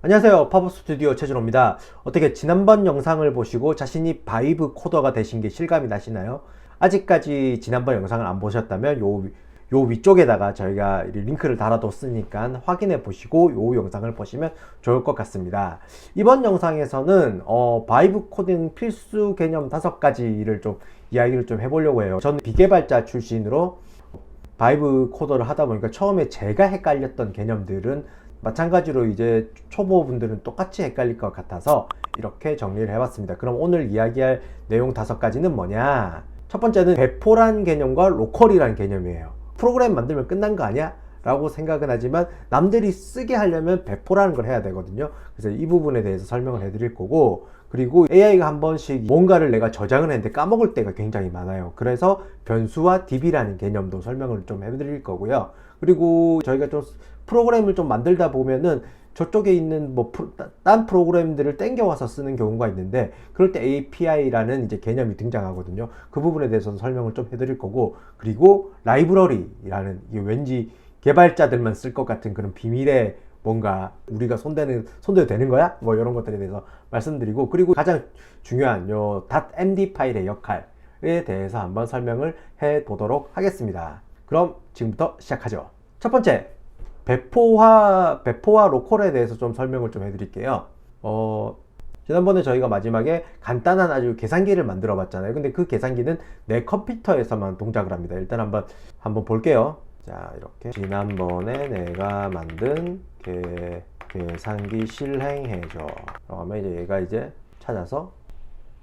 안녕하세요. 파버 스튜디오 최준호입니다. 어떻게 지난번 영상을 보시고 자신이 바이브 코더가 되신 게 실감이 나시나요? 아직까지 지난번 영상을 안 보셨다면 요 위쪽에다가 저희가 링크를 달아뒀으니까 확인해 보시고 요 영상을 보시면 좋을 것 같습니다. 이번 영상에서는 바이브 코딩 필수 개념 5가지를 좀 이야기를 좀 해보려고 해요. 저는 비개발자 출신으로 바이브 코더를 하다 보니까 처음에 제가 헷갈렸던 개념들은 마찬가지로 이제 초보분들은 똑같이 헷갈릴 것 같아서 이렇게 정리를 해봤습니다. 그럼 오늘 이야기할 내용 5가지는 뭐냐? 첫 번째는 배포란 개념과 로컬이란 개념이에요. 프로그램 만들면 끝난 거 아니야? 라고 생각은 하지만 남들이 쓰게 하려면 배포라는 걸 해야 되거든요. 그래서 이 부분에 대해서 설명을 해드릴 거고, 그리고 AI가 한 번씩 뭔가를 내가 저장을 했는데 까먹을 때가 굉장히 많아요. 그래서 변수와 DB라는 개념도 설명을 좀 해드릴 거고요. 그리고 저희가 좀 프로그램을 좀 만들다 보면은 저쪽에 있는 딴 프로그램들을 땡겨와서 쓰는 경우가 있는데, 그럴 때 API라는 이제 개념이 등장하거든요. 그 부분에 대해서도 설명을 좀 해드릴 거고, 그리고 라이브러리라는, 이게 왠지 개발자들만 쓸 것 같은 그런 비밀의 뭔가 우리가 손대도 되는 거야? 뭐 이런 것들에 대해서 말씀드리고, 그리고 가장 중요한 요 .md 파일의 역할에 대해서 한번 설명을 해 보도록 하겠습니다. 그럼 지금부터 시작하죠. 첫 번째, 배포와 로컬에 대해서 좀 설명을 좀 해드릴게요. 지난번에 저희가 마지막에 간단한 아주 계산기를 만들어 봤잖아요. 근데 그 계산기는 내 컴퓨터에서만 동작을 합니다. 일단 한번 볼게요. 자, 이렇게 지난번에 내가 만든 계산기 실행해줘. 그러면 이제 얘가 이제 찾아서,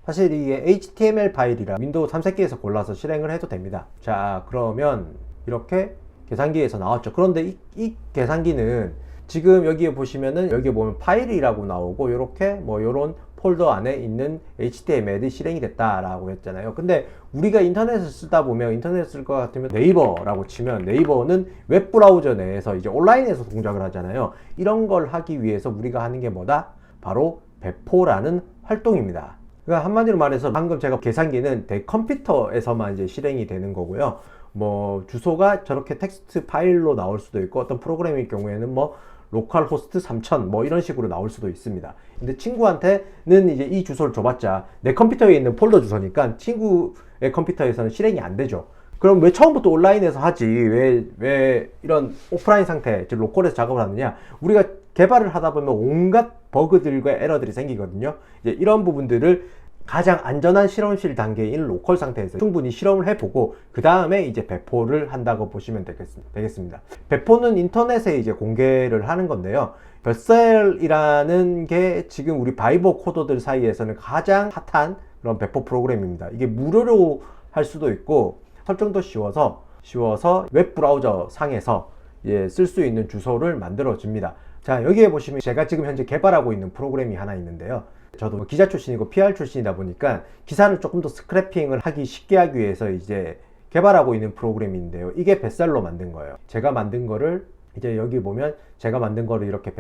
사실 이게 HTML 파일이라 윈도우 3새끼에서 골라서 실행을 해도 됩니다. 자, 그러면 이렇게 계산기에서 나왔죠. 그런데 이 계산기는 지금 여기에 보시면은, 여기에 보면 파일이라고 나오고 요렇게 뭐 요런 폴더 안에 있는 HTML이 실행이 됐다라고 했잖아요. 근데 우리가 인터넷을 쓰다 보면, 인터넷 쓸 것 같으면 네이버라고 치면, 네이버는 웹브라우저 내에서 이제 온라인에서 동작을 하잖아요. 이런 걸 하기 위해서 우리가 하는 게 뭐다? 바로 배포라는 활동입니다. 그러니까 한마디로 말해서 방금 제가 계산기는 내 컴퓨터에서만 이제 실행이 되는 거고요. 뭐 주소가 저렇게 텍스트 파일로 나올 수도 있고, 어떤 프로그램일 경우에는 뭐 로컬 호스트 3000 뭐 이런 식으로 나올 수도 있습니다. 근데 친구한테는 이제 이 주소를 줘봤자 내 컴퓨터에 있는 폴더 주소니까 친구의 컴퓨터에서는 실행이 안 되죠. 그럼 왜 처음부터 온라인에서 하지? 왜 이런 오프라인 상태, 즉 로컬에서 작업을 하느냐? 우리가 개발을 하다 보면 온갖 버그들과 에러들이 생기거든요. 이제 이런 부분들을 가장 안전한 실험실 단계인 로컬 상태에서 충분히 실험을 해보고, 그 다음에 이제 배포를 한다고 보시면 되겠습니다. 배포는 인터넷에 이제 공개를 하는 건데요. 벳셀이라는 게 지금 우리 바이브 코더들 사이에서는 가장 핫한 그런 배포 프로그램입니다. 이게 무료로 할 수도 있고, 설정도 쉬워서 웹브라우저 상에서 쓸 수 있는 주소를 만들어 줍니다. 자, 여기에 보시면 제가 지금 현재 개발하고 있는 프로그램이 하나 있는데요. 저도 기자 출신이고 PR 출신이다 보니까 기사를 조금 더 스크래핑을 하기 쉽게 하기 위해서 이제 개발하고 있는 프로그램인데요. 이게 벳셀로 만든 거예요. 제가 만든 거를 이제 여기 보면 제가 만든 거를 이렇게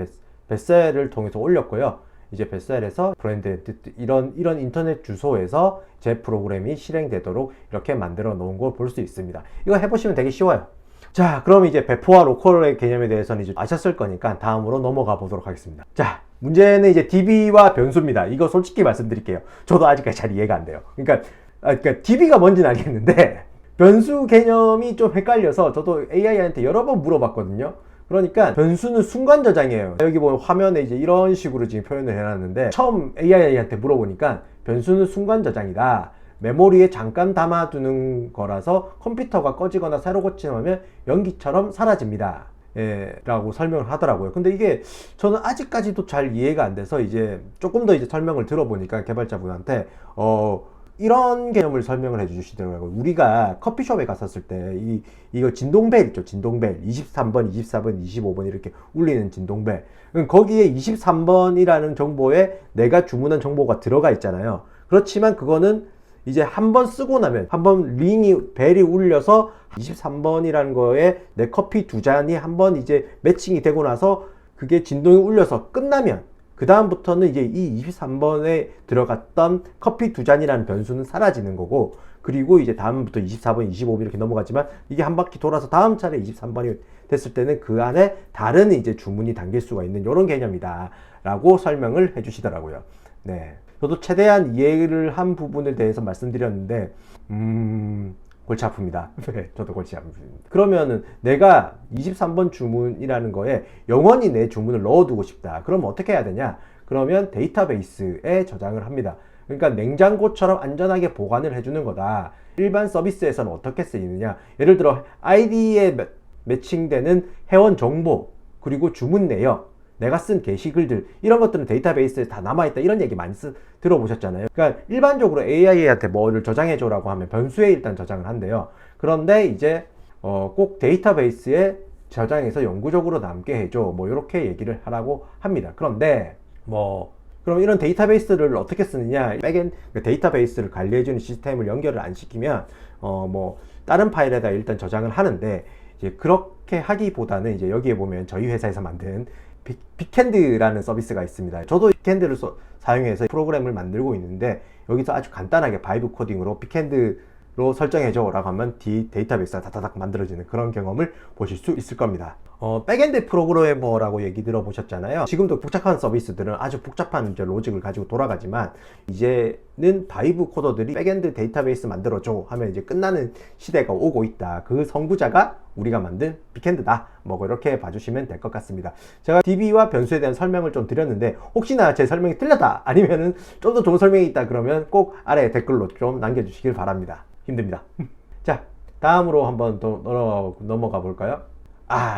벳셀을 통해서 올렸고요. 이제 벳셀에서 브랜드 이런 인터넷 주소에서 제 프로그램이 실행되도록 이렇게 만들어 놓은 걸 볼 수 있습니다. 이거 해보시면 되게 쉬워요. 자, 그럼 이제 배포와 로컬의 개념에 대해서는 이제 아셨을 거니까 다음으로 넘어가 보도록 하겠습니다. 자, 문제는 이제 DB와 변수입니다. 이거 솔직히 말씀드릴게요. 저도 아직까지 잘 이해가 안 돼요. 그러니까 DB가 뭔지는 알겠는데 변수 개념이 좀 헷갈려서 저도 AI한테 여러 번 물어봤거든요. 그러니까 변수는 순간 저장이에요. 여기 보면 화면에 이제 이런 식으로 지금 표현을 해놨는데, 처음 AI한테 물어보니까 변수는 순간 저장이다. 메모리에 잠깐 담아두는 거라서 컴퓨터가 꺼지거나 새로 고침하면 연기처럼 사라집니다. 라고 설명을 하더라고요. 근데 이게 저는 아직까지도 잘 이해가 안 돼서 이제 조금 더 이제 설명을 들어보니까 개발자분한테 이런 개념을 설명을 해 주시더라고요. 우리가 커피숍에 갔었을 때 이거 진동벨 있죠. 진동벨 23번, 24번, 25번 이렇게 울리는 진동벨. 거기에 23번이라는 정보에 내가 주문한 정보가 들어가 있잖아요. 그렇지만 그거는 이제 한번 쓰고 나면, 한번 벨이 울려서 23번이라는 거에 내 커피 2잔이 한번 이제 매칭이 되고 나서 그게 진동이 울려서 끝나면, 그 다음부터는 이제 이 23번에 들어갔던 커피 2잔이라는 변수는 사라지는 거고, 그리고 이제 다음부터 24번, 25번 이렇게 넘어가지만, 이게 한 바퀴 돌아서 다음 차례 23번이 됐을 때는 그 안에 다른 이제 주문이 담길 수가 있는 이런 개념이다 라고 설명을 해주시더라고요. 네. 저도 최대한 이해를 한 부분에 대해서 말씀드렸는데, 골치 아픕니다. 네, 저도 골치 아픕니다. 그러면은 내가 23번 주문이라는 거에 영원히 내 주문을 넣어두고 싶다. 그러면 어떻게 해야 되냐? 그러면 데이터베이스에 저장을 합니다. 그러니까 냉장고처럼 안전하게 보관을 해주는 거다. 일반 서비스에서는 어떻게 쓰이느냐? 예를 들어 아이디에 매칭되는 회원 정보, 그리고 주문 내역, 내가 쓴 게시글들, 이런 것들은 데이터베이스에 다 남아있다, 이런 얘기 많이 들어보셨잖아요. 그러니까 일반적으로 AI한테 뭐를 저장해줘라고 하면 변수에 일단 저장을 한대요. 그런데 이제 꼭 데이터베이스에 저장해서 영구적으로 남게 해줘, 뭐 이렇게 얘기를 하라고 합니다. 그런데 그럼 이런 데이터베이스를 어떻게 쓰느냐? 백엔드 데이터베이스를 관리해주는 시스템을 연결을 안 시키면 다른 파일에다 일단 저장을 하는데, 이제 그렇게 하기보다는 이제 여기에 보면 저희 회사에서 만든 빅핸드라는 서비스가 있습니다. 저도 빅핸드를 사용해서 프로그램을 만들고 있는데, 여기서 아주 간단하게 바이브 코딩으로 빅핸드로 설정해줘 라고 하면 데이터베이스가 다다닥 만들어지는 그런 경험을 보실 수 있을 겁니다. 백엔드 프로그래머라고 얘기 들어보셨잖아요. 지금도 복잡한 서비스들은 아주 복잡한 이제 로직을 가지고 돌아가지만, 이제는 바이브 코더들이 백엔드 데이터베이스 만들어줘 하면 이제 끝나는 시대가 오고 있다. 그 선구자가 우리가 만든 빅핸드다. 이렇게 봐주시면 될 것 같습니다. 제가 DB와 변수에 대한 설명을 좀 드렸는데, 혹시나 제 설명이 틀렸다, 아니면은 좀 더 좋은 설명이 있다, 그러면 꼭 아래 댓글로 좀 남겨주시길 바랍니다. 힘듭니다. 자, 다음으로 한번 더 넘어가 볼까요?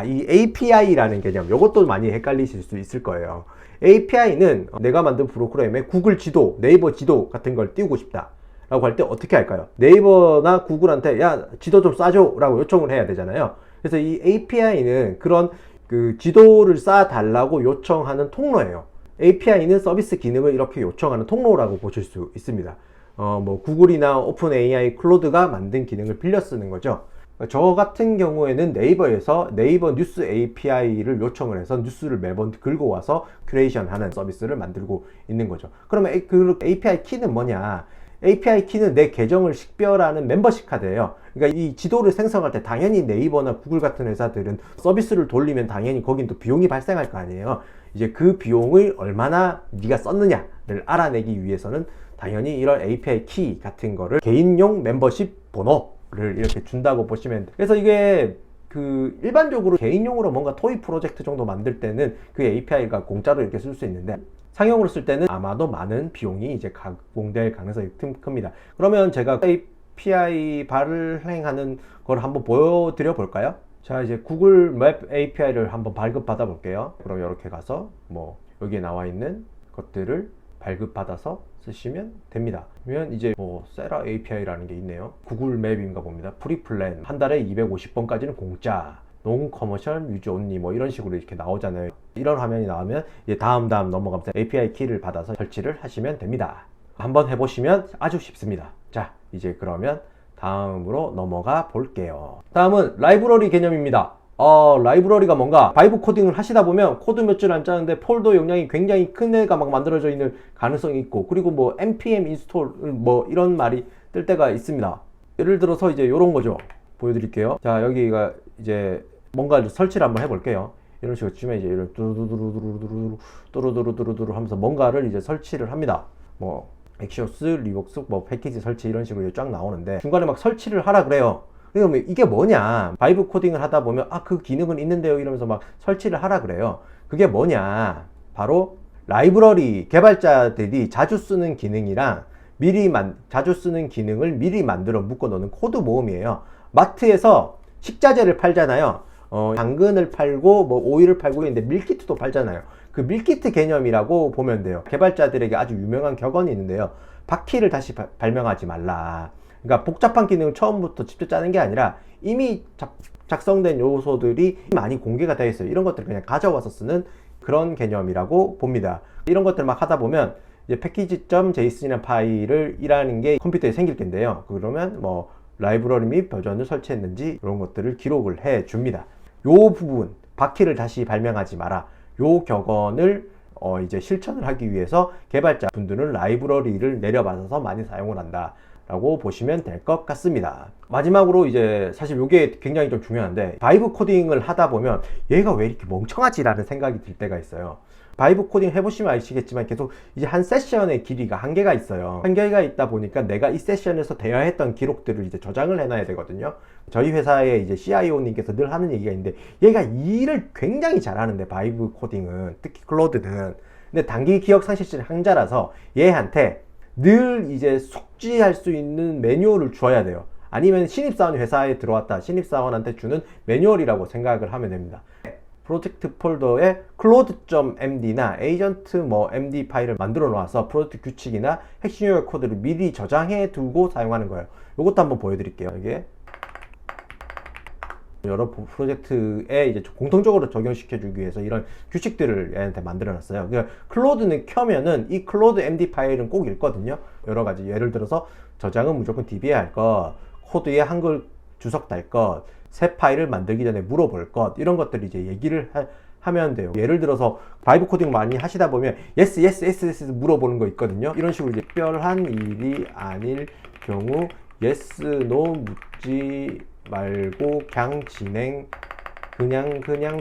이 API라는 개념, 이것도 많이 헷갈리실 수 있을 거예요. API는 내가 만든 프로그램에 구글 지도, 네이버 지도 같은 걸 띄우고 싶다 라고 할 때 어떻게 할까요? 네이버나 구글한테 야, 지도 좀 싸줘 라고 요청을 해야 되잖아요. 그래서 이 API는 그런 그 지도를 싸 달라고 요청하는 통로예요. API는 서비스 기능을 이렇게 요청하는 통로라고 보실 수 있습니다. 구글이나 오픈 AI 클로드가 만든 기능을 빌려 쓰는 거죠. 저 같은 경우에는 네이버에서 네이버 뉴스 API를 요청을 해서 뉴스를 매번 긁어 와서 큐레이션 하는 서비스를 만들고 있는 거죠. 그러면 그 API 키는 뭐냐? API 키는 내 계정을 식별하는 멤버십 카드예요. 그러니까 이 지도를 생성할 때 당연히 네이버나 구글 같은 회사들은 서비스를 돌리면 당연히 거긴 또 비용이 발생할 거 아니에요. 이제 그 비용을 얼마나 네가 썼느냐를 알아내기 위해서는 당연히 이런 API 키 같은 거를 개인용 멤버십 번호를 이렇게 준다고 보시면 돼요. 그래서 이게 그 일반적으로 개인용으로 뭔가 토이 프로젝트 정도 만들 때는 그 API가 공짜로 이렇게 쓸 수 있는데, 상용으로 쓸 때는 아마도 많은 비용이 이제 가공될 가능성이 큽니다. 그러면 제가 API 발행하는 걸 한번 보여드려 볼까요? 자, 이제 구글 맵 API를 한번 발급받아 볼게요. 그럼 이렇게 가서 여기에 나와 있는 것들을 발급받아서 쓰시면 됩니다. 그러면 이제 세라 API라는 게 있네요. 구글 맵인가 봅니다. 프리플랜 한 달에 250번까지는 공짜, 농 커머셜 유저 온리 이런 식으로 이렇게 나오잖아요. 이런 화면이 나오면 이제 다음 넘어가면서 API 키를 받아서 설치를 하시면 됩니다. 한번 해보시면 아주 쉽습니다. 자, 이제 그러면 다음으로 넘어가 볼게요. 다음은 라이브러리 개념입니다. 라이브러리가 뭔가 바이브 코딩을 하시다 보면 코드 몇 줄 안 짜는데 폴더 용량이 굉장히 큰 애가 막 만들어져 있는 가능성이 있고, 그리고 npm 인스톨 이런 말이 뜰 때가 있습니다. 예를 들어서 이제 이런 거죠. 보여드릴게요. 자, 여기가 이제 뭔가 설치를 한번 해볼게요. 이런 식으로 치면 이제 이런 뚜루두루두루 하면서 뭔가를 이제 설치를 합니다. 엑시오스, 리복스, 패키지 설치 이런 식으로 쫙 나오는데, 중간에 막 설치를 하라 그래요. 그러면 이게 뭐냐? 바이브 코딩을 하다 보면 그 기능은 있는데요 이러면서 막 설치를 하라 그래요. 그게 뭐냐? 바로 라이브러리 개발자들이 자주 쓰는 기능이랑 자주 쓰는 기능을 미리 만들어 묶어 놓는 코드 모음이에요. 마트에서 식자재를 팔잖아요. 당근을 팔고 오일을 팔고 있는데 밀키트도 팔잖아요. 그 밀키트 개념이라고 보면 돼요. 개발자들에게 아주 유명한 격언이 있는데요. 바퀴를 다시 발명하지 말라. 그러니까 복잡한 기능을 처음부터 직접 짜는 게 아니라 이미 작성된 요소들이 많이 공개가 되어 있어요. 이런 것들을 그냥 가져와서 쓰는 그런 개념이라고 봅니다. 이런 것들 막 하다 보면 이제 package.json이라는 파일을 일하는 게 컴퓨터에 생길 텐데요. 그러면 라이브러리 및 버전을 설치했는지 이런 것들을 기록을 해 줍니다. 요 부분, 바퀴를 다시 발명하지 마라, 요 격언을 이제 실천을 하기 위해서 개발자 분들은 라이브러리를 내려받아서 많이 사용을 한다 라고 보시면 될 것 같습니다. 마지막으로 이제 사실 이게 굉장히 좀 중요한데, 바이브 코딩을 하다 보면 얘가 왜 이렇게 멍청하지 라는 생각이 들 때가 있어요. 바이브 코딩 해보시면 아시겠지만 계속 이제 한 세션의 길이가 한계가 있어요. 한계가 있다 보니까 내가 이 세션에서 대화했던 기록들을 이제 저장을 해놔야 되거든요. 저희 회사의 이제 CIO님께서 늘 하는 얘기가 있는데, 얘가 일을 굉장히 잘하는데 바이브 코딩은, 특히 클로드는. 근데 단기 기억 상실증 항자라서 얘한테 늘 이제 숙지할 수 있는 매뉴얼을 줘야 돼요. 아니면 신입사원 회사에 들어왔다, 신입사원한테 주는 매뉴얼이라고 생각을 하면 됩니다. 프로젝트 폴더에 claude.md나 agent md 파일을 만들어 놓아서 프로젝트 규칙이나 핵심 요약 코드를 미리 저장해 두고 사용하는 거예요. 이것도 한번 보여드릴게요. 이게 여러 프로젝트에 이제 공통적으로 적용시켜 주기 위해서 이런 규칙들을 얘한테 만들어 놨어요. 그러니까 클로드는 켜면은 이 클로드 md 파일은 꼭 읽거든요. 여러 가지, 예를 들어서 저장은 무조건 DB에 할 것, 코드에 한글 주석 달 것, 새 파일을 만들기 전에 물어볼 것, 이런 것들 이제 얘기를 하면 돼요. 예를 들어서 바이브 코딩 많이 하시다 보면 yes, yes, yes, yes 물어보는 거 있거든요. 이런 식으로 이제 특별한 일이 아닐 경우 yes, no 묻지 말고 그냥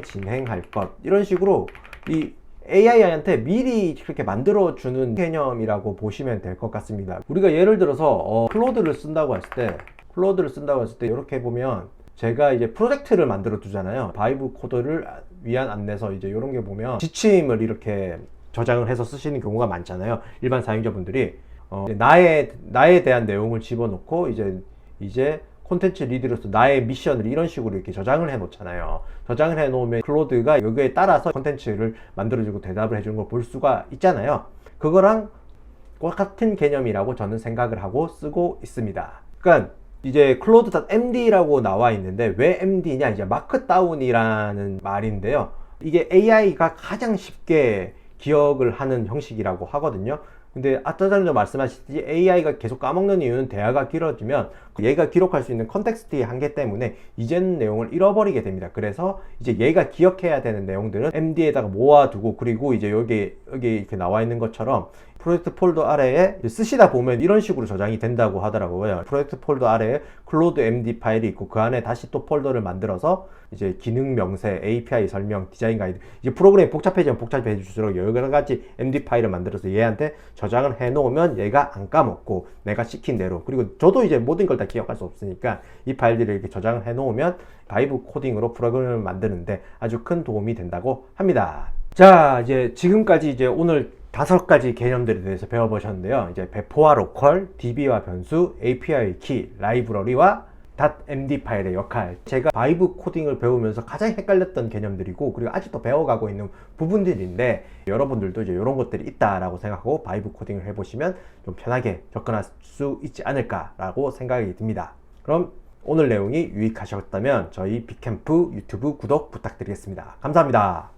진행할 것, 이런 식으로 이 AI한테 미리 그렇게 만들어주는 개념이라고 보시면 될 것 같습니다. 우리가 예를 들어서 클로드를 쓴다고 했을 때 이렇게 보면 제가 이제 프로젝트를 만들어 두잖아요. 바이브 코드를 위한 안내서, 이제 이런 게 보면 지침을 이렇게 저장을 해서 쓰시는 경우가 많잖아요. 일반 사용자분들이 나에 대한 내용을 집어넣고 이제 콘텐츠 리드로서 나의 미션을 이런 식으로 이렇게 저장을 해 놓잖아요. 저장을 해 놓으면 클로드가 여기에 따라서 콘텐츠를 만들어주고 대답을 해주는 걸 볼 수가 있잖아요. 그거랑 똑같은 개념이라고 저는 생각을 하고 쓰고 있습니다. 그러니까 이제 claude.md라고 나와 있는데, 왜 md냐, 이제 마크다운이라는 말인데요. 이게 AI가 가장 쉽게 기억을 하는 형식이라고 하거든요. 근데 아까 전에 말씀하셨듯이 AI가 계속 까먹는 이유는 대화가 길어지면 얘가 기록할 수 있는 컨텍스트의 한계 때문에 이전 내용을 잃어버리게 됩니다. 그래서 이제 얘가 기억해야 되는 내용들은 MD에다가 모아두고, 그리고 이제 여기 이렇게 나와 있는 것처럼 프로젝트 폴더 아래에 쓰시다 보면 이런 식으로 저장이 된다고 하더라고요. 프로젝트 폴더 아래에 클로드 MD 파일이 있고, 그 안에 다시 또 폴더를 만들어서 이제 기능 명세, API 설명, 디자인 가이드, 이제 프로그램이 복잡해지면 복잡해질수록 여러 가지 MD 파일을 만들어서 얘한테 저장을 해 놓으면 얘가 안 까먹고 내가 시킨 대로, 그리고 저도 이제 모든 걸 다 기억할 수 없으니까 이 파일들을 이렇게 저장을 해 놓으면 바이브 코딩으로 프로그램을 만드는데 아주 큰 도움이 된다고 합니다. 자, 이제 지금까지 이제 오늘 5가지 개념들에 대해서 배워보셨는데요. 이제 배포와 로컬, DB와 변수, API 키, 라이브러리와 .md 파일의 역할, 제가 바이브 코딩을 배우면서 가장 헷갈렸던 개념들이고, 그리고 아직도 배워가고 있는 부분들인데, 여러분들도 이제 이런 것들이 있다라고 생각하고 바이브 코딩을 해보시면 좀 편하게 접근할 수 있지 않을까라고 생각이 듭니다. 그럼 오늘 내용이 유익하셨다면 저희 빅캠프 유튜브 구독 부탁드리겠습니다. 감사합니다.